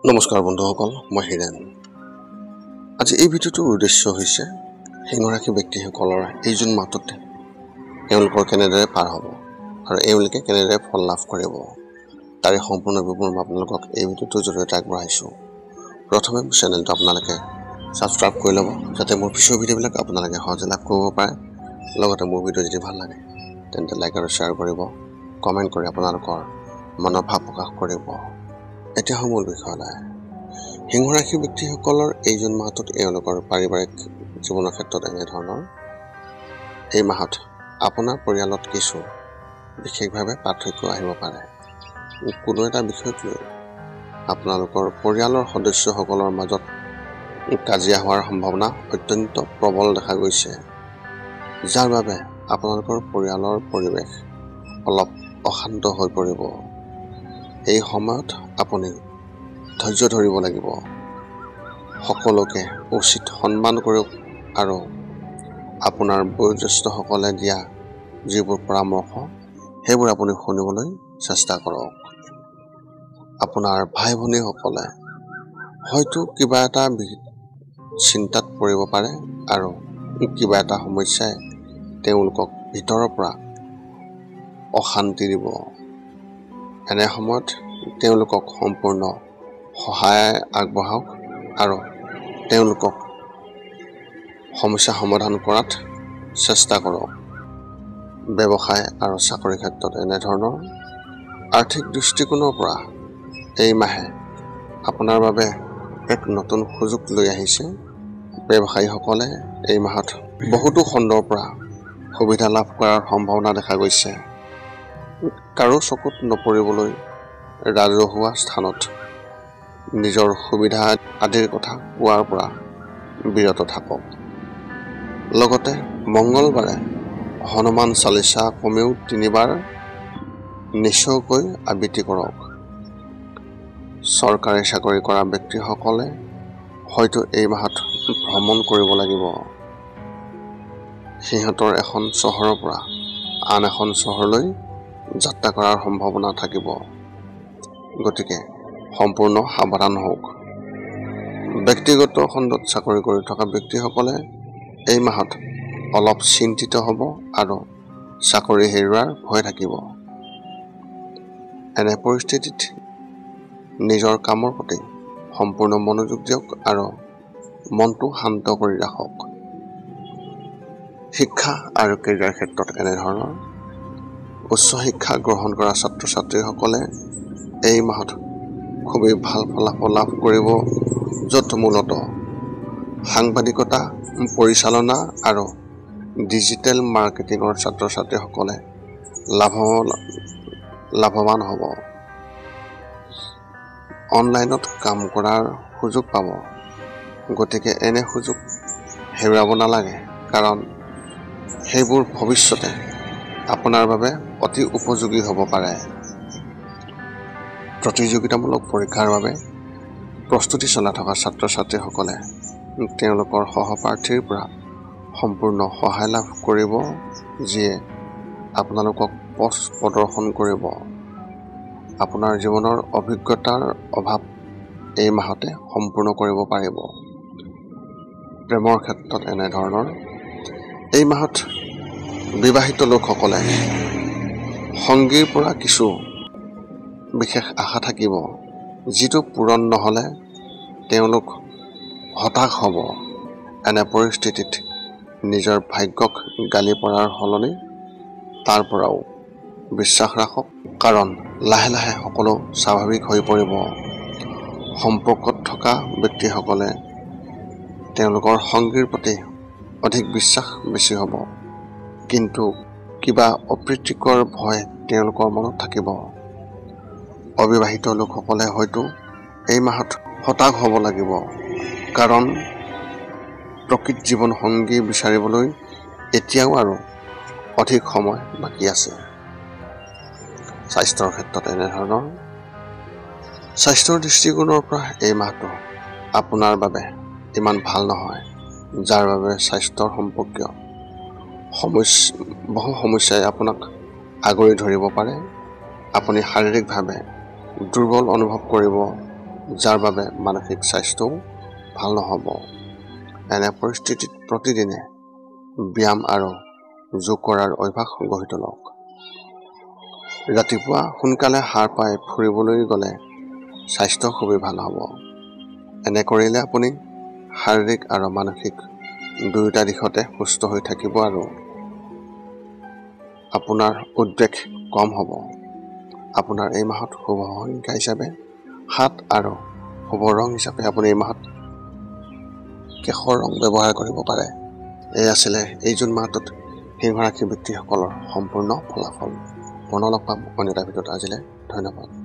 নমস্কাৰ বন্ধুসকল, মই হিৰেন। আজি এই ভিডিঅ'টোৰ উদ্দেশ্য হৈছে সিংহ ৰাশি ব্যক্তিসকলৰ এই জুন মাহটোত এওঁলোকৰ কেনেদৰে পাৰ হ'ব আৰু এওঁলোকে কেনেদৰে ফল লাভ কৰিব তাৰে সম্পূৰ্ণ বিৱৰণ মই আপোনালোকক এই ভিডিঅ'টোৰ জৰিয়তে আগবঢ়াইছোঁ। প্ৰথমে মোৰ চেনেলটো আপোনালোকে ছাবস্ক্ৰাইব কৰি ল'ব, যাতে মোৰ পিছৰ ভিডিঅ'বিলাক আপোনালোকে সহজে লাভ কৰিব পাৰে। লগতে মোৰ ভিডিঅ' যদি ভাল লাগে তেন্তে লাইক আৰু শ্বেয়াৰ কৰিব, কমেণ্ট কৰি আপোনালোকৰ মনৰ ভাৱ প্ৰকাশ কৰিব। এতিয়া মূল বিষয়লৈ। সিংহ ৰাশি ব্যক্তিসকলৰ এই জুন মাহটোত এওঁলোকৰ পাৰিবাৰিক জীৱনৰ ক্ষেত্ৰত এনেধৰণৰ। এই মাহত আপোনাৰ পৰিয়ালত কিছু বিশেষভাৱে পাৰ্থক্য আহিব পাৰে। কোনো এটা বিষয়ক লৈ আপোনালোকৰ পৰিয়ালৰ সদস্যসকলৰ মাজত কাজিয়া হোৱাৰ সম্ভাৱনা অত্যন্ত প্ৰবল দেখা গৈছে, যাৰ বাবে আপোনালোকৰ পৰিয়ালৰ পৰিৱেশ অলপ অশান্ত হৈ পৰিব। এই সময়ত আপুনি ধৈৰ্য ধৰিব লাগিব। সকলোকে উচিত সন্মান কৰক আৰু আপোনাৰ বয়োজ্যেষ্ঠসকলে দিয়া যিবোৰ পৰামৰ্শ সেইবোৰ আপুনি শুনিবলৈ চেষ্টা কৰক। আপোনাৰ ভাই ভনীসকলে হয়তো কিবা এটা চিন্তাত পৰিব পাৰে আৰু কিবা এটা সমস্যাই তেওঁলোকক ভিতৰৰ পৰা অশান্তি দিব। এনে সময়ত তেওঁলোকক সম্পূৰ্ণ সহায় আগবঢ়াওক আৰু তেওঁলোকক সমস্যা সমাধান কৰাত চেষ্টা কৰক। ব্যৱসায় আৰু চাকৰি ক্ষেত্ৰত এনেধৰণৰ। আৰ্থিক দৃষ্টিকোণৰ পৰা এই মাহে আপোনাৰ বাবে এক নতুন সুযোগ লৈ আহিছে। ব্যৱসায়ীসকলে এই মাহত বহুতো খণ্ডৰ পৰা সুবিধা লাভ কৰাৰ সম্ভাৱনা দেখা গৈছে। কাৰো চকুত নপৰিবলৈ ৰাজহুৱা স্থানত নিজৰ সুবিধা আদিৰ কথা কোৱাৰ পৰা বিৰত থাকক। লগতে মঙ্গলবাৰে হনুমান চালিচা কমেও 3 বাৰ নিশ্চয়কৈ আবৃত্তি কৰক। চৰকাৰী চাকৰি কৰা ব্যক্তিসকলে হয়তো এই মাহত ভ্ৰমণ কৰিব লাগিব। সিহঁতৰ এখন চহৰৰ পৰা আন এখন চহৰলৈ যাত্ৰা কৰাৰ সম্ভাৱনা থাকিব। গতিকে সম্পূৰ্ণ সাৱধান হওক। ব্যক্তিগত খণ্ডত চাকৰি কৰি থকা ব্যক্তিসকলে এই মাহত অলপ চিন্তিত হ'ব আৰু চাকৰি হেৰুৱাৰ ভয় থাকিব। এনে পৰিস্থিতিত নিজৰ কামৰ প্ৰতি সম্পূৰ্ণ মনোযোগ দিয়ক আৰু মনটো শান্ত কৰি ৰাখক। শিক্ষা আৰু কেৰিয়াৰ ক্ষেত্ৰত এনেধৰণৰ। উচ্চ শিক্ষা গ্ৰহণ কৰা ছাত্ৰ ছাত্ৰীসকলে এই মাহত খুবেই ভাল ফলাফল লাভ কৰিব, য'ত মূলতঃ সাংবাদিকতা, পৰিচালনা আৰু ডিজিটেল মাৰ্কেটিঙৰ ছাত্ৰ ছাত্ৰীসকলে লাভৱান হ'ব। অনলাইনত কাম কৰাৰ সুযোগ পাব। গতিকে এনে সুযোগ হেৰুৱাব নালাগে, কাৰণ সেইবোৰ ভৱিষ্যতে আপোনাৰ বাবে অতি উপযোগী হ'ব পাৰে। প্ৰতিযোগিতামূলক পৰীক্ষাৰ বাবে প্ৰস্তুতি চলাই থকা ছাত্ৰ ছাত্ৰীসকলে তেওঁলোকৰ সহপাঠীৰ পৰা সম্পূৰ্ণ সহায় লাভ কৰিব, যিয়ে আপোনালোকক পথ প্ৰদৰ্শন কৰিব। আপোনাৰ জীৱনৰ অভিজ্ঞতাৰ অভাৱ এই মাহতে সম্পূৰ্ণ কৰিব পাৰিব। প্ৰেমৰ ক্ষেত্ৰত এনেধৰণৰ। এই মাহত বিবাহিত লোকসকলে সংগীৰ পৰা কিছু বিশেষ আশা থাকিব, যিটো পূৰণ নহ'লে তেওঁলোক হতাশ হ'ব। এনে পৰিস্থিতিত নিজৰ ভাগ্যক গালি পৰাৰ সলনি তাৰ পৰাও বিশ্বাস ৰাখক, কাৰণ লাহে লাহে সকলো স্বাভাৱিক হৈ পৰিব। সম্পৰ্কত থকা ব্যক্তিসকলে তেওঁলোকৰ সংগীৰ প্ৰতি অধিক বিশ্বাস বেছি হ'ব, কিন্তু কিবা অপ্ৰীতিকৰ ভয় তেওঁলোকৰ মনত থাকিব। অবিবাহিত লোকসকলে হয়তো এই মাহত হতাশ হ'ব লাগিব, কাৰণ প্ৰকৃত জীৱন সংগী বিচাৰিবলৈ এতিয়াও আৰু অধিক সময় বাকী আছে। স্বাস্থ্যৰ ক্ষেত্ৰত এনেধৰণৰ। স্বাস্থ্যৰ দৃষ্টিকোণৰ পৰা এই মাহটো আপোনাৰ বাবে ইমান ভাল নহয়, যাৰ বাবে স্বাস্থ্যৰ সম্পৰ্কীয় বহু সমস্যাই আপোনাক আগুৰি ধৰিব পাৰে। আপুনি শাৰীৰিকভাৱে দুৰ্বল অনুভৱ কৰিব, যাৰ বাবে মানসিক স্বাস্থ্যও ভাল নহ'ব। এনে পৰিস্থিতিত প্ৰতিদিনে ব্যায়াম আৰু যোগ কৰাৰ অভ্যাস গঢ়ি তোলক। ৰাতিপুৱা সোনকালে সাৰ পাই ফুৰিবলৈ গ'লে স্বাস্থ্য খুবেই ভাল হ'ব। এনে কৰিলে আপুনি শাৰীৰিক আৰু মানসিক দুয়োটা দিশতে সুস্থ হৈ থাকিব আৰু আপোনাৰ উদ্বেগ কম হ'ব। আপোনাৰ এই মাহত শুভ সংখ্যা হিচাপে 7 আৰু শুভ ৰং হিচাপে আপুনি এই মাহত কেশৰ ৰং ব্যৱহাৰ কৰিব পাৰে। এই আছিলে এই জুন মাহটোত সিংহ ৰাশি ব্যক্তিসকলৰ সম্পূৰ্ণ ফলাফল। পুনৰ লগ পাম অন্য এটা ভিডিঅ'ত। আজিলৈ ধন্যবাদ।